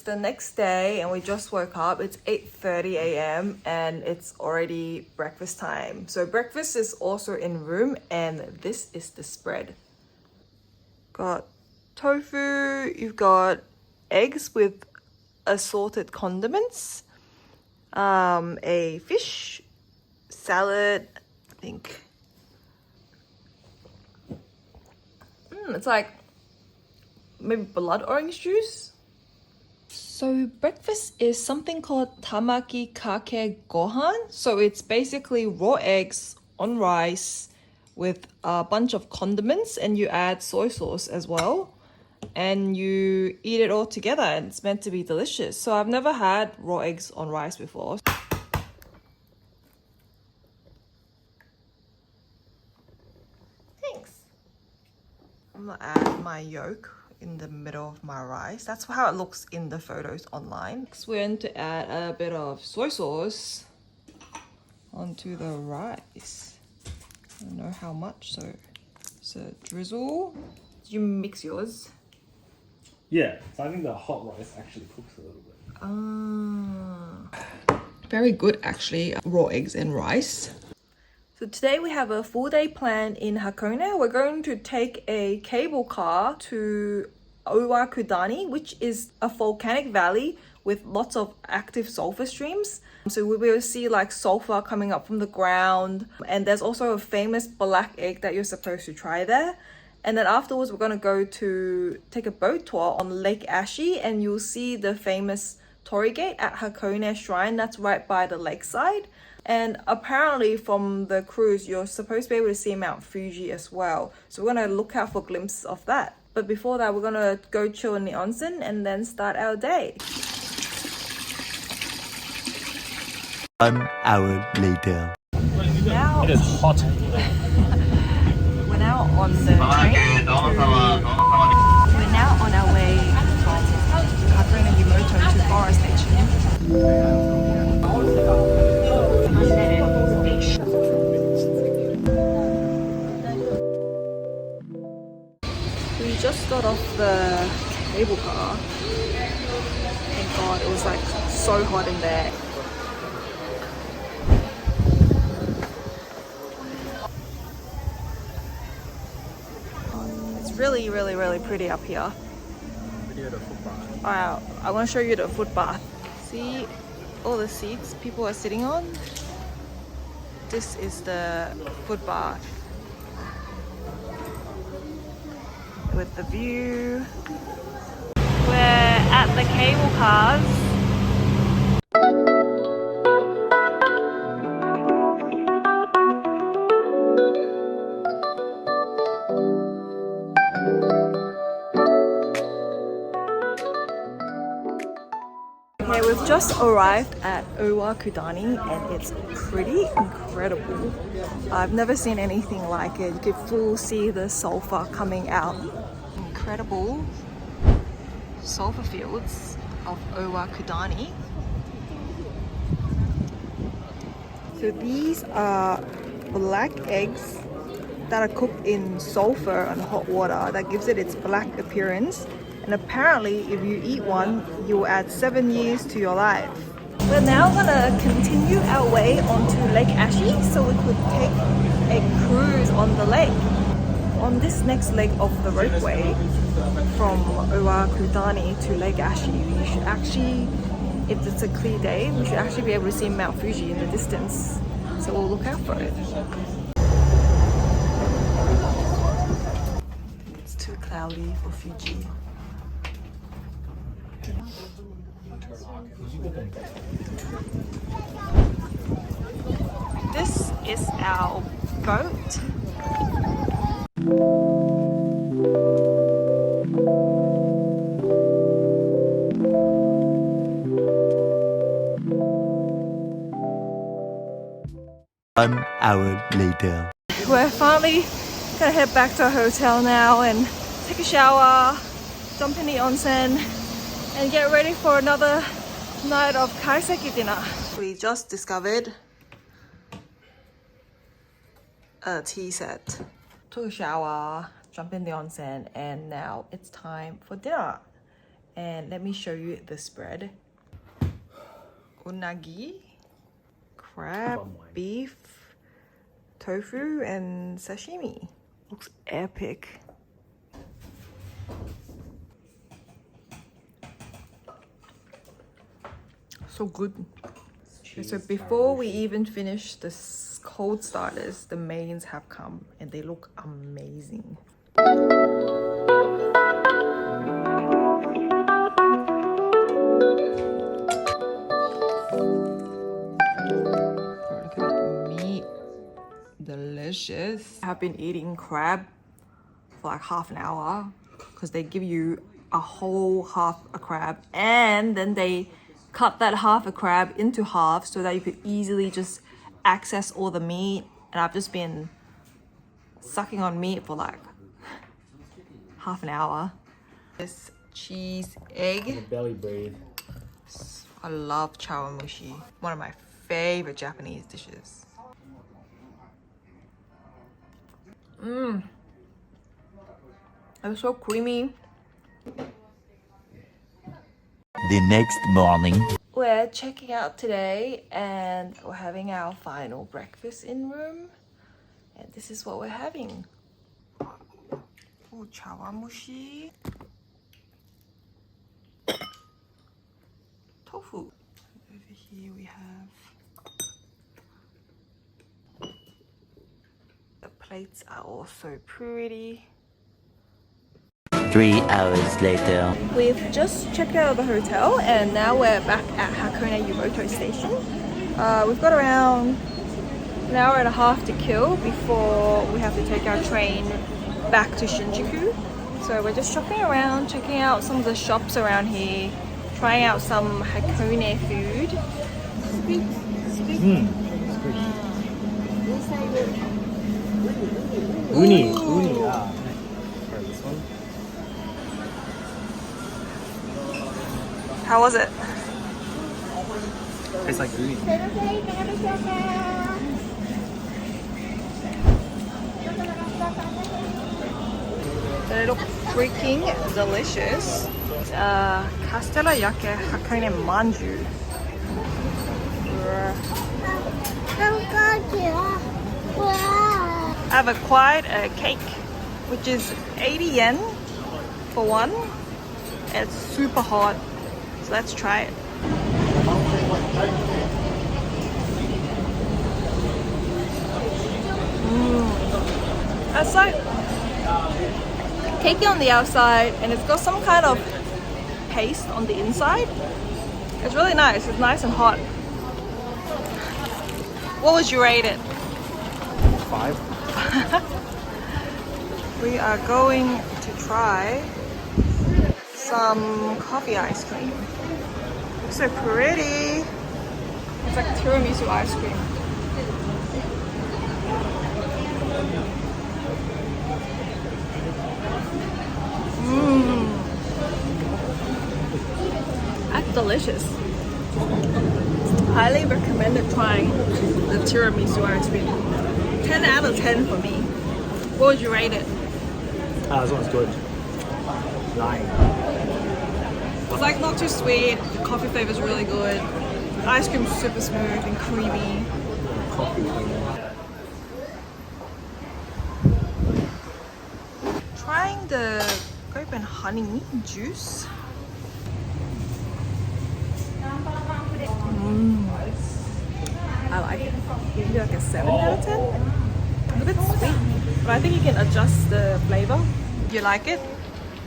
the next day and we just woke up. It's 8:30 a.m. and it's already breakfast time. So breakfast is also in room and this is the spread. Got tofu, you've got eggs with assorted condiments, a fish, salad, I think. It's like maybe blood orange juice. So breakfast is something called tamaki kake gohan. So it's basically raw eggs on rice with a bunch of condiments and you add soy sauce as well. And you eat it all together and it's meant to be delicious. So I've never had raw eggs on rice before. Thanks. I'm gonna add my yolk in the middle of my rice. That's how it looks in the photos online. Next, we're going to add a bit of soy sauce onto the rice. I don't know how much, so drizzle. Did you mix yours? Yeah, so I think the hot rice actually cooks a little bit. Very good actually, raw eggs and rice. So today we have a full day plan in Hakone. We're going to take a cable car to Owakudani, which is a volcanic valley with lots of active sulfur streams. So we'll be able to see like sulfur coming up from the ground. And there's also a famous black egg that you're supposed to try there. And then afterwards, we're gonna go to take a boat tour on Lake Ashi and you'll see the famous Torii Gate at Hakone Shrine. That's right by the lakeside. And apparently from the cruise, you're supposed to be able to see Mount Fuji as well. So we're gonna look out for glimpses of that. But before that, we're gonna go chill in the onsen and then start our day. 1 hour later. Now, It is hot. we're now on the train. We're now on our way from Hakone to Forest Station. We just got off the cable car. Thank God, it was like so hot in there. It's really, really, really pretty up here. Wow, I want to show you the footpath. See all the seats people are sitting on? This is the footpath. With the view. We're at the cable cars. Okay, we've just arrived at Owakudani and it's pretty incredible. I've never seen anything like it. You can full see the sulfur coming out. Incredible sulfur fields of Owakudani. So these are black eggs that are cooked in sulfur and hot water that gives it its black appearance. And apparently if you eat one, you'll add 7 years to your life. We're now gonna continue our way onto Lake Ashi so we could take a cruise on the lake. On this next leg of the roadway from Owakudani to Lake Ashi, you should actually, if it's a clear day, we should actually be able to see Mount Fuji in the distance. So we'll look out for it. It's too cloudy for Fuji. This is our boat. One hour later. We're finally gonna head back to our hotel now and take a shower, jump in the onsen, and get ready for another night of kaiseki dinner. We just discovered a tea set. Took a shower, jumped in the onsen, and now it's time for dinner. And let me show you the spread. Unagi, crab, beef, tofu, and sashimi. Looks epic. So good. Okay, so before we even finish the cold starters, the mains have come and they look amazing. Look at that meat. Delicious. I've been eating crab for like half an hour because they give you a whole half a crab and then they cut that half a crab into half so that you could easily just access all the meat. And I've just been sucking on meat for like half an hour. This cheese egg. Belly breathe. I love chawamushi. One of my favorite Japanese dishes. It's so creamy. The next morning. We're checking out today and we're having our final breakfast in room. And this is what we're having. Oh, chawamushi. Tofu. Over here we have the plates are also pretty. 3 hours later. We've just checked out of the hotel and now we're back at Hakone Yumoto station. We've got around an hour and a half to kill before we have to take our train back to Shinjuku. So we're just shopping around, checking out some of the shops around here, trying out some Hakone food. Uni, yeah. Try this one. How was it? Tastes like uni. They look freaking delicious. Castella Yake Hakone Manju. I've acquired a cake, which is 80 yen for one. It's super hot, so let's try it. It's like cakey on the outside and it's got some kind of paste on the inside. It's really nice. It's nice and hot. What would you rate it? 5. We are going to try some coffee ice cream. Looks so pretty. It's like tiramisu ice cream. That's delicious. Highly recommended trying the tiramisu ice cream. 10 out of 10 for me. What would you rate it? This one's good. 9. It's like not too sweet. The coffee flavor is really good. The ice cream's super smooth and creamy. Coffee. Trying the grape and honey juice. I like it. Maybe like a 7 out of 10. A bit sweet, but I think you can adjust the flavor. You like it?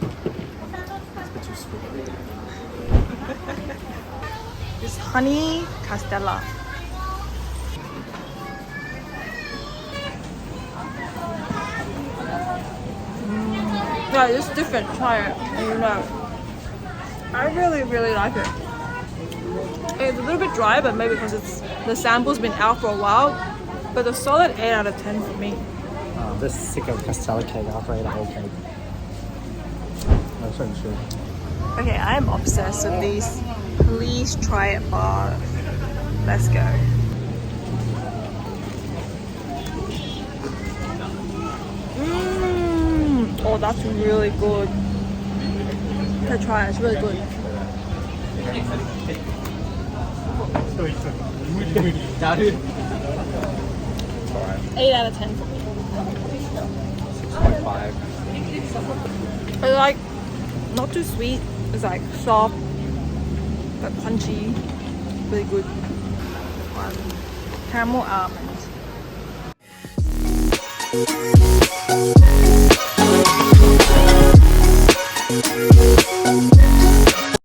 It's a bit too sweet. This honey castella. Yeah, it's different. Try it. And you know. I really like it. It's a little bit dry, but maybe because the sample's been out for a while. But a solid 8 out of 10 for me. This sick of castella cake after I ate a whole cake. That's so true. Okay, I'm obsessed with these. Please try it bar. Let's go. Oh, that's really good. to try it. It's really good. 8 out of 10 for me. 6.5. It's like not too sweet. It's like soft, but punchy. Really good. Caramel almonds.